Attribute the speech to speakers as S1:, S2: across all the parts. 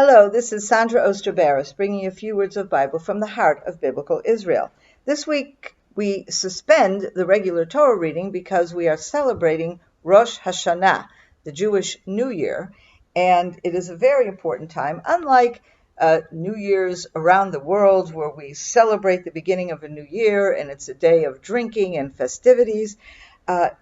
S1: Hello, this is Sondra Oster Baras, bringing a few words of Bible from the heart of Biblical Israel. This week we suspend the regular Torah reading because we are celebrating Rosh Hashanah, the Jewish New Year, and it is a very important time. Unlike New Year's around the world where we celebrate the beginning of a new year and it's a day of drinking and festivities,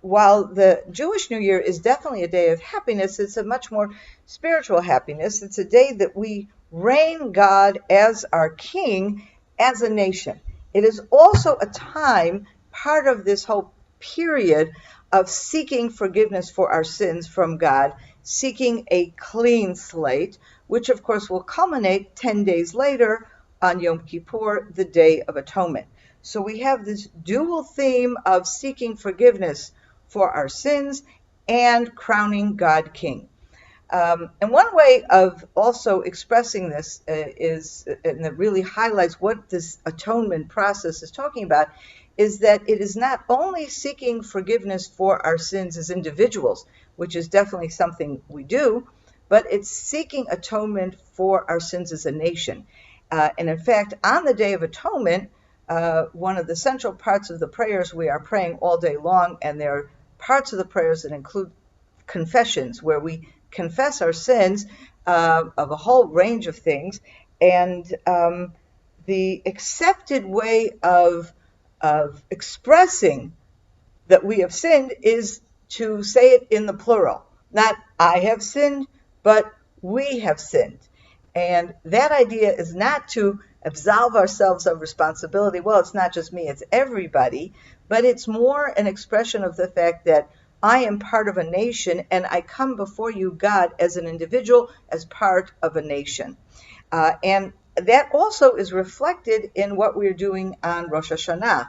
S1: while the Jewish New Year is definitely a day of happiness, it's a much more spiritual happiness. It's a day that we reign God as our King as a nation. It is also a time, part of this whole period of seeking forgiveness for our sins from God, seeking a clean slate, which of course will culminate 10 days later on Yom Kippur, the Day of Atonement. So we have this dual theme of seeking forgiveness for our sins and crowning God King. And one way of also expressing this and that really highlights what this atonement process is talking about, is that it is not only seeking forgiveness for our sins as individuals, which is definitely something we do, but it's seeking atonement for our sins as a nation. And in fact, on the Day of Atonement, one of the central parts of the prayers we are praying all day long, and there are parts of the prayers that include confessions, where we confess our sins of a whole range of things, and the accepted way of expressing that we have sinned is to say it in the plural. Not I have sinned, but we have sinned. And that idea is not to absolve ourselves of responsibility. Well, it's not just me, it's everybody, but it's more an expression of the fact that I am part of a nation and I come before you, God, as an individual, as part of a nation. And that also is reflected in what we're doing on Rosh Hashanah,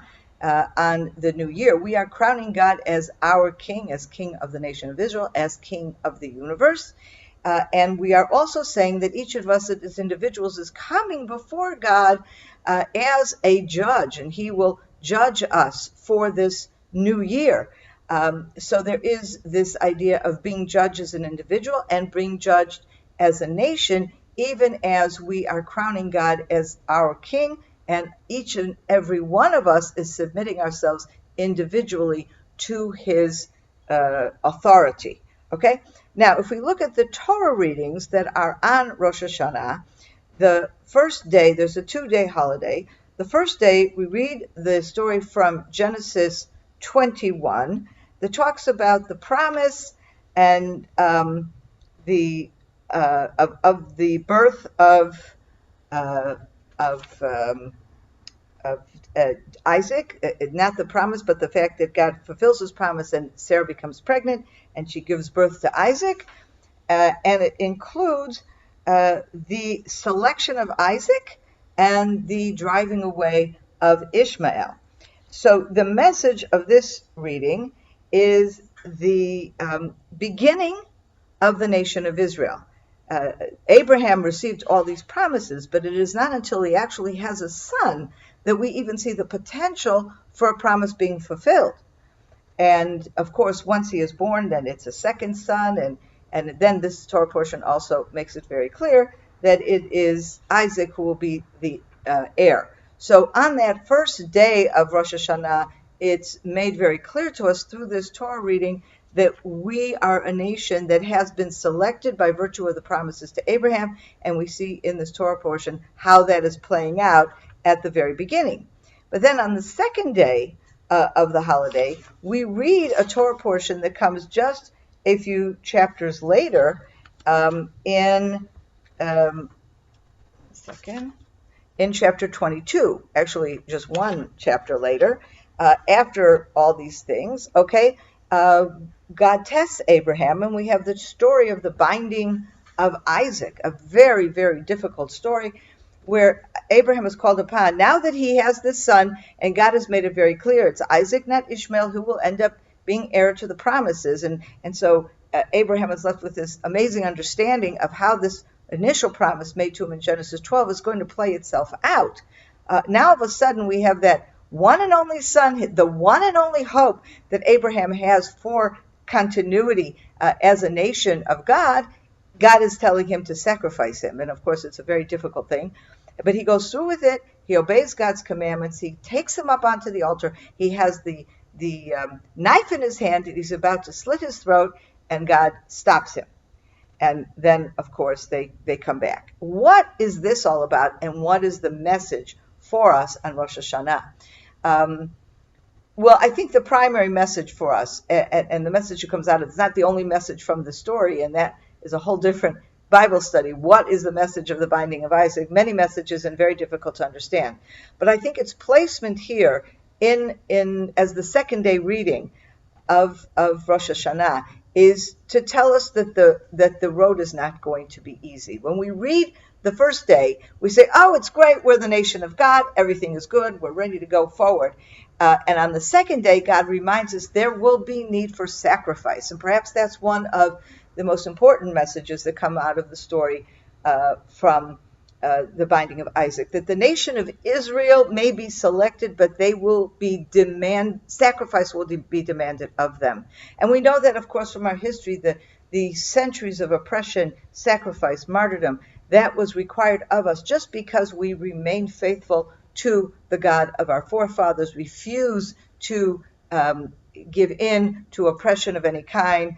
S1: on the new year. We are crowning God as our King, as King of the nation of Israel, as King of the universe. And we are also saying that each of us as individuals is coming before God as a judge, and he will judge us for this new year. So there is this idea of being judged as an individual and being judged as a nation, even as we are crowning God as our King, and each and every one of us is submitting ourselves individually to his authority. Okay? Now, if we look at the Torah readings that are on Rosh Hashanah, the first day, there's a 2-day holiday. The first day, we read the story from Genesis 21 that talks about the promise and the birth of Isaac, not the promise, but the fact that God fulfills his promise and Sarah becomes pregnant and she gives birth to Isaac. And it includes the selection of Isaac and the driving away of Ishmael. So the message of this reading is the beginning of the nation of Israel. Abraham received all these promises, but it is not until he actually has a son that we even see the potential for a promise being fulfilled. And of course, once he is born, then it's a second son, and then this Torah portion also makes it very clear that it is Isaac who will be the heir. So on that first day of Rosh Hashanah, it's made very clear to us through this Torah reading that we are a nation that has been selected by virtue of the promises to Abraham, and we see in this Torah portion how that is playing out at the very beginning. But then on the second day of the holiday, we read a Torah portion that comes just a few chapters later in chapter 22, actually just one chapter later, after all these things, okay, God tests Abraham, and we have the story of the binding of Isaac, a very, very difficult story where Abraham is called upon. Now that he has this son, and God has made it very clear, it's Isaac, not Ishmael, who will end up being heir to the promises. And so Abraham is left with this amazing understanding of how this initial promise made to him in Genesis 12 is going to play itself out. Now, all of a sudden, we have that one and only son, the one and only hope that Abraham has for continuity as a nation of God, God is telling him to sacrifice him. And of course, it's a very difficult thing. But he goes through with it. He obeys God's commandments. He takes him up onto the altar. He has the knife in his hand, and he's about to slit his throat, and God stops him. And then, of course, they come back. What is this all about, and what is the message for us on Rosh Hashanah? Well, I think the primary message for us, and the message that comes out, it's not the only message from the story, and that is a whole different Bible study. What is the message of the binding of Isaac? Many messages and very difficult to understand. But I think its placement here in as the second day reading of Rosh Hashanah is to tell us that the road is not going to be easy. When we read the first day, we say, oh, it's great, we're the nation of God, everything is good, we're ready to go forward. And on the second day, God reminds us there will be need for sacrifice. And perhaps that's one of the most important messages that come out of the story from the binding of Isaac, that the nation of Israel may be selected, but they will be sacrifice will be demanded of them. And we know that, of course, from our history, the centuries of oppression, sacrifice, martyrdom, that was required of us just because we remain faithful to the God of our forefathers, refuse to give in to oppression of any kind,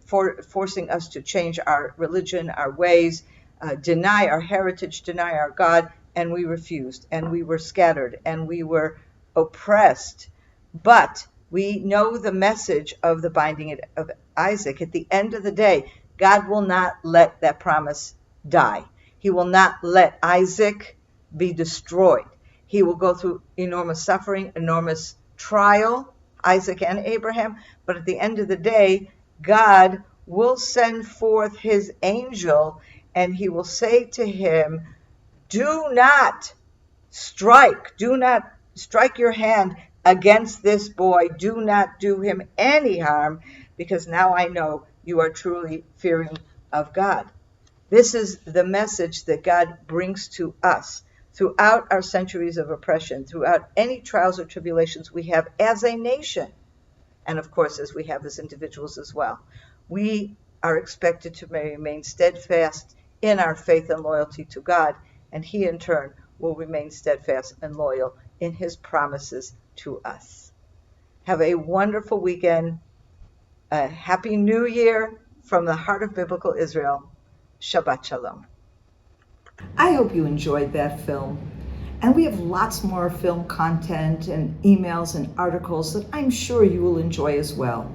S1: forcing us to change our religion, our ways, deny our heritage, deny our God, and we refused, and we were scattered, and we were oppressed. But we know the message of the binding of Isaac. At the end of the day, God will not let that promise die. He will not let Isaac be destroyed. He will go through enormous suffering, enormous trial, Isaac and Abraham, but at the end of the day, God will send forth his angel, and he will say to him, do not strike your hand against this boy, do not do him any harm, because now I know you are truly fearing of God. This is the message that God brings to us throughout our centuries of oppression, throughout any trials or tribulations we have as a nation, and of course as we have as individuals as well. We are expected to remain steadfast in our faith and loyalty to God, and he in turn will remain steadfast and loyal in his promises to us. Have a wonderful weekend. A happy New Year from the heart of Biblical Israel. Shabbat Shalom. I hope you enjoyed that film. And we have lots more film content and emails and articles that I'm sure you will enjoy as well.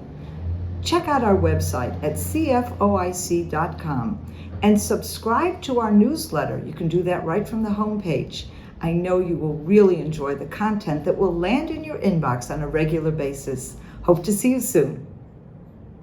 S1: Check out our website at CFOIC.com and subscribe to our newsletter. You can do that right from the homepage. I know you will really enjoy the content that will land in your inbox on a regular basis. Hope to see you soon.